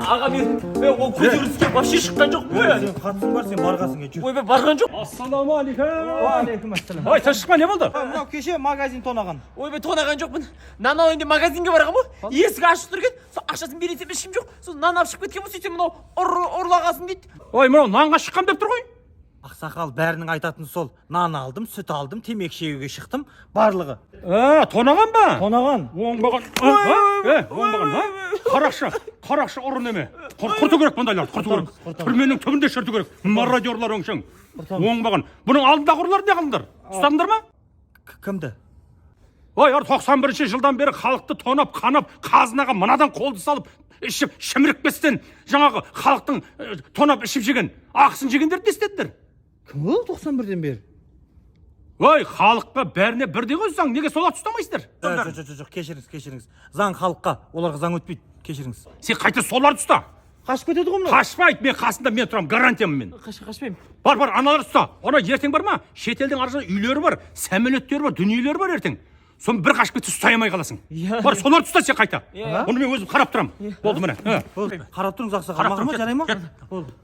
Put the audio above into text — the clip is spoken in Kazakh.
Аға мен ол көтеріліске вообще шыққан жоқ қой. Сен қатысың бар, сен барғасың жүр. Ойбай барған жоқ. Ассалаумағалейкум. Алейкум ассалам. Ой, сен шыққан не болды? Мынау кеше магазин тонаған. Ойбай тонаған жоқпын. Нан алайын деп магазинге барған ғой. Есік ашық тұр екен. Сол ақшасын бересем ішім жоқ. Сол нан алып шығып кеткен ғой. Сөйтсем мынау ұрлағасын дейді. Ой, мынау нанға шыққам деп тұр ғой. Ақсақал бәрінің айтатыны сол. Нан алдым, сүт алдым, темекі шегуге шықтым. Барлығы. Тонаған ба? Тонаған. Оңбаған. Оңбаған, қарақшы ұры неме. Құрту керек бұндайларды, құрту керек. Түрменің түбінде шірту керек. Мародерлар өңшің. Оңбаған. Бұның алдындағы ұрылар не қылдыңдар? Ұстадыңдар ма? Кімді? Ой, 91 жылдан бері халықты тонап, қанап, қазынаға мынадан қолды салып, ішіп, шімірікпестен жаңағы халықтың тонап ішіп жеген, ақысын жегендерді естедіңдер. Кім ол 91-ден бері? Ой, халыққа бәріне бірдей ғой заң, неге соларды ұстамайсыздар? Жоқ, кешіріңіз. Заң халыққа, оларға заң өтпейді. Кешіріңіз. Сен қайта соларды ұста. Қашып кетеді ғой мынау. Қашпайды, мен қасында мен тұрамын, гарантиямын мен. Қашпаймын. Бар, аналар ұста. Ona ертең бар ма? Шетелдің арасында үйлері бар, самолеттері бар, дүниелері бар ертең. Соны бір қашып кетсе ұстай алмай қаласың. Бар, соларды ұста сен қайта. Оны мен өзім қарап тұрамын. Болды міне. Қарап тұрыңыз ақсақал. Маған ма, жарай ма? Болды.